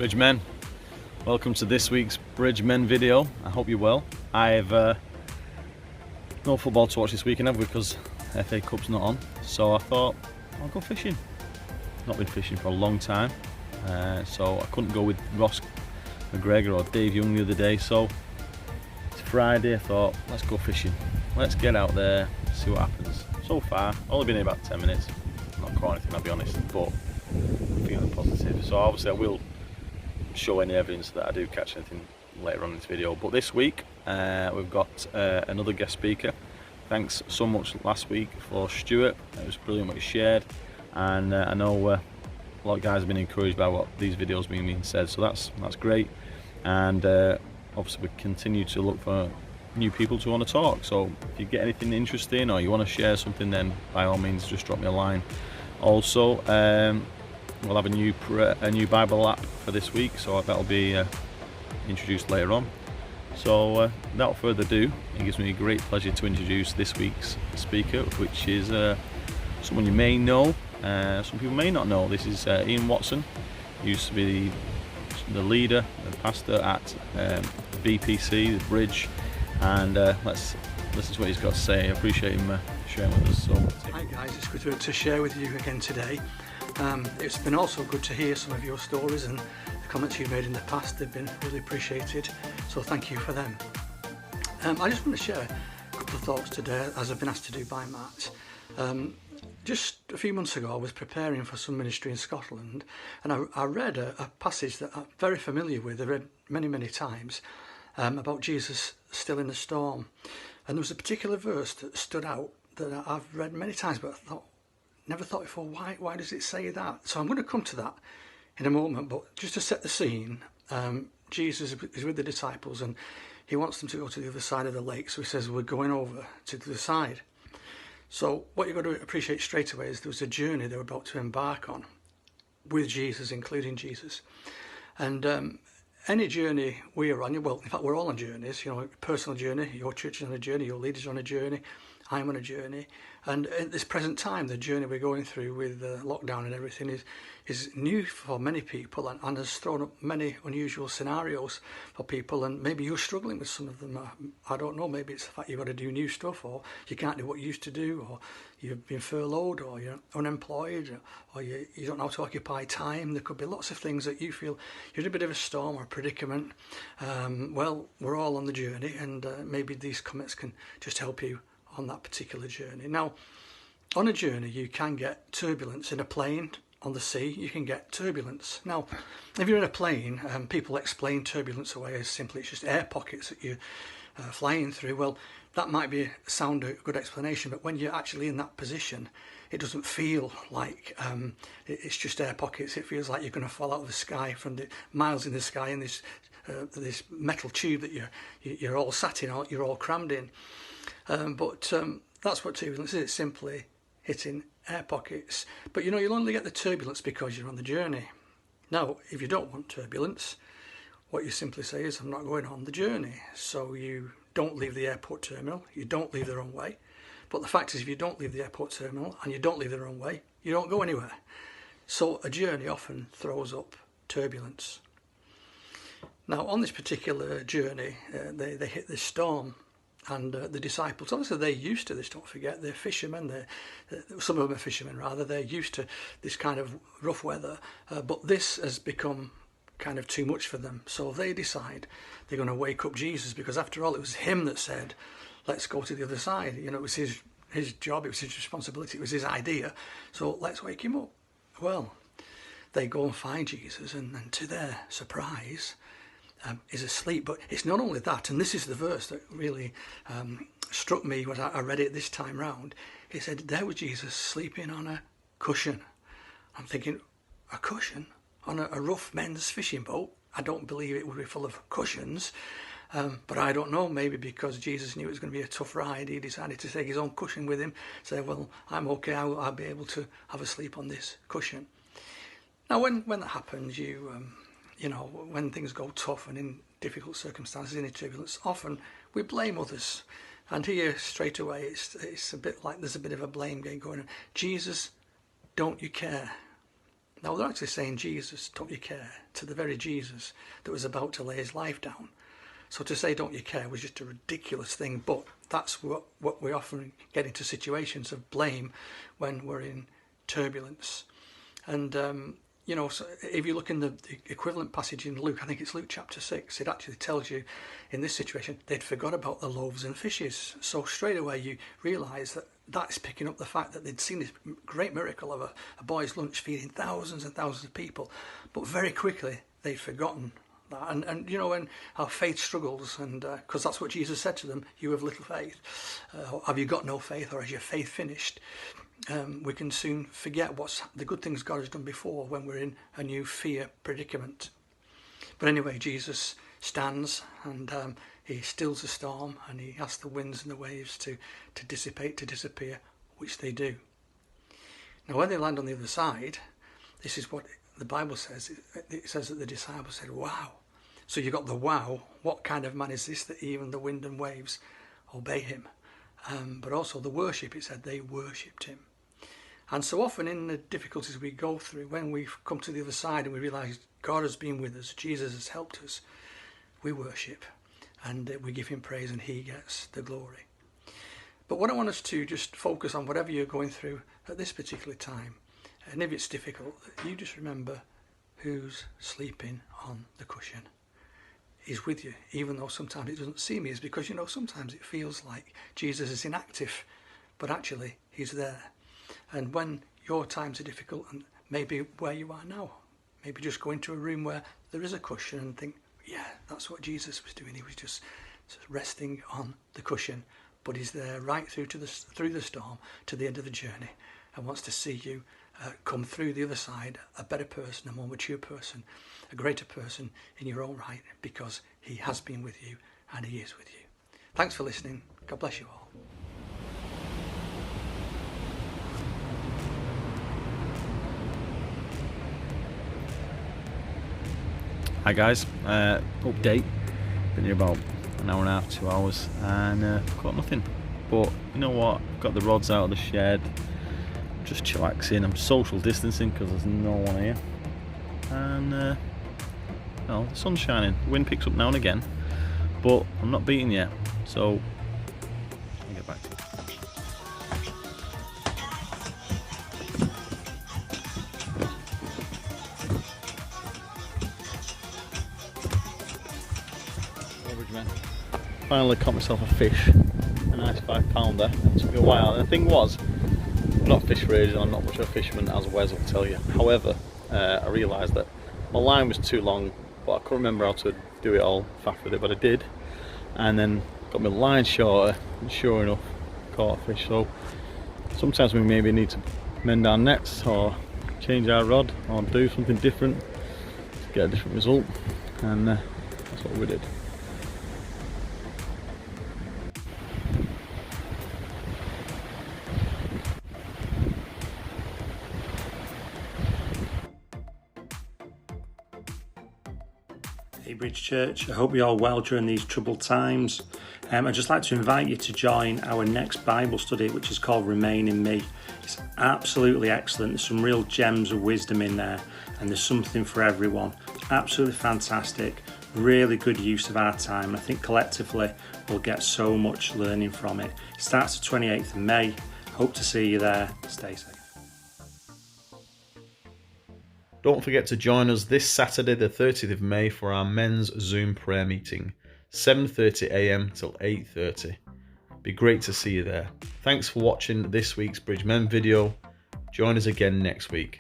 Bridgemen, welcome to this week's Bridgemen video. I hope you're well. I've no football to watch this weekend, have we, because FA Cup's not on, so I thought I'll go fishing. Not been fishing for a long time, so I couldn't go with Ross McGregor or Dave Young the other day, so it's Friday. I thought, let's go fishing, let's get out there, see what happens. So far only been here about 10 minutes, not caught anything, I'll be honest, but I'm feeling positive. So obviously I will show any evidence that I do catch anything later on in this video. But this week we've got another guest speaker. Thanks so much last week for Stuart. It was brilliant what he shared, and I know a lot of guys have been encouraged by what these videos being said, so that's great. And obviously we continue to look for new people to want to talk, so if you get anything interesting or you want to share something, then by all means just drop me a line. Also we'll have a new Bible app for this week, so that'll be introduced later on. So without further ado, it gives me a great pleasure to introduce this week's speaker, which is someone you may know, some people may not know. This is Ian Watson. He used to be the leader, the pastor at BPC, the Bridge, and let's listen to what he's got to say. I appreciate him sharing with us. So, hi guys, it's good to share with you again today. It's been also good to hear some of your stories and the comments you've made in the past. They've been really appreciated, so thank you for them. I just want to share a couple of thoughts today, as I've been asked to do by Matt. Just a few months ago I was preparing for some ministry in Scotland, and I read a passage that I'm very familiar with. I've read many times about Jesus still in the storm, and there was a particular verse that stood out that I've read many times, but I never thought before, why does it say that? So I'm going to come to that in a moment, but just to set the scene, Jesus is with the disciples and he wants them to go to the other side of the lake, so he says, we're going over to the other side. So what you've got to appreciate straight away is there was a journey they were about to embark on with Jesus, including Jesus. And any journey we are on, well, in fact we're all on journeys, you know, personal journey, your church is on a journey, your leaders are on a journey, I'm on a journey, and at this present time the journey we're going through with lockdown and everything is new for many people, and has thrown up many unusual scenarios for people, and maybe you're struggling with some of them. I don't know, maybe it's the fact you've got to do new stuff, or you can't do what you used to do, or you've been furloughed, or you're unemployed, or you don't know how to occupy time. There could be lots of things that you feel you're in a bit of a storm or a predicament. Well, we're all on the journey, and maybe these comments can just help you on that particular journey. Now, on a journey you can get turbulence. In a plane, on the sea, you can get turbulence. Now, if you're in a plane, people explain turbulence away as simply it's just air pockets that you're flying through. Well, that might sound a good explanation, but when you're actually in that position, it doesn't feel like it's just air pockets. It feels like you're going to fall out of the sky from the miles in the sky in this metal tube that you're all sat in, you're all crammed in. But that's what turbulence is. It's simply hitting air pockets. But you know, you'll only get the turbulence because you're on the journey. Now, if you don't want turbulence, what you simply say is, I'm not going on the journey. So you don't leave the airport terminal, you don't leave the runway. But the fact is, if you don't leave the airport terminal and you don't leave the runway, you don't go anywhere. So a journey often throws up turbulence. Now, on this particular journey, they hit this storm. And the disciples, obviously they're used to this, don't forget, they're fishermen, some of them are fishermen rather, they're used to this kind of rough weather, but this has become kind of too much for them. So they decide they're going to wake up Jesus, because after all it was him that said, let's go to the other side. You know, it was his job, it was his responsibility, it was his idea, so let's wake him up. Well, they go and find Jesus, and to their surprise, is asleep. But it's not only that, and this is the verse that really struck me when I read it this time round. It said, there was Jesus sleeping on a cushion. I'm thinking, a cushion on a rough men's fishing boat? I don't believe it would be full of cushions, but I don't know, maybe because Jesus knew it was going to be a tough ride, he decided to take his own cushion with him, say, well, I'm okay, I'll be able to have a sleep on this cushion. Now when that happens, you know, when things go tough and in difficult circumstances, in turbulence, often we blame others. And here, straight away, it's a bit like there's a bit of a blame game going on. Jesus, don't you care? Now they're actually saying, Jesus, don't you care, to the very Jesus that was about to lay his life down. So to say don't you care was just a ridiculous thing, but that's what we often get into situations of blame when we're in turbulence. And you know, so if you look in the equivalent passage in Luke, I think it's Luke chapter 6, it actually tells you in this situation they'd forgot about the loaves and fishes. So straight away you realise that that's picking up the fact that they'd seen this great miracle of a boy's lunch feeding thousands and thousands of people, but very quickly they'd forgotten that. And you know, when our faith struggles, and because that's what Jesus said to them, you have little faith, have you got no faith, or has your faith finished? We can soon forget what's the good things God has done before when we're in a new fear predicament. But anyway, Jesus stands and he stills the storm, and he asks the winds and the waves to dissipate, to disappear, which they do. Now when they land on the other side, this is what the Bible says. It says that the disciples said, wow. So you got the wow, what kind of man is this that even the wind and waves obey him? But also the worship, it said they worshipped him. And so often in the difficulties we go through, when we come to the other side and we realise God has been with us, Jesus has helped us, we worship and we give him praise and he gets the glory. But what I want us to just focus on, whatever you're going through at this particular time, and if it's difficult, you just remember who's sleeping on the cushion. He's with you, even though sometimes it doesn't seem he is, because you know sometimes it feels like Jesus is inactive, but actually he's there. And when your times are difficult, and maybe where you are now, maybe just go into a room where there is a cushion and think, yeah, that's what Jesus was doing. He was just resting on the cushion, but he's there right through the storm to the end of the journey, and wants to see you come through the other side a better person, a more mature person, a greater person in your own right, because he has been with you and he is with you. Thanks for listening. God bless you all. Hi guys, update. Been here about an hour and a half, 2 hours, and got nothing. But you know what? Got the rods out of the shed, just chillaxing. I'm social distancing because there's no one here, and well, the sun's shining. The wind picks up now and again, but I'm not beaten yet. So I'll get back to you. Finally caught myself a fish, a nice 5-pounder. It took me a while, and the thing was, I'm not fish for ages, I'm not much of a fisherman, as Wes will tell you. However, I realised that my line was too long, but I couldn't remember how to do it all, faff with it, but I did. And then got my line shorter, and sure enough, caught a fish. So sometimes we maybe need to mend our nets, or change our rod, or do something different to get a different result, and that's what we did. Hey Bridge Church, I hope you're all well during these troubled times. I'd just like to invite you to join our next Bible study, which is called Remain in Me. It's absolutely excellent. There's some real gems of wisdom in there, and there's something for everyone. It's absolutely fantastic, really good use of our time. I think collectively we'll get so much learning from it. It starts the 28th of May. Hope to see you there. Stay safe. Don't forget to join us this Saturday the 30th of May for our men's Zoom prayer meeting, 7:30 AM till 8:30. Be great to see you there. Thanks for watching this week's Bridgemen video. Join us again next week.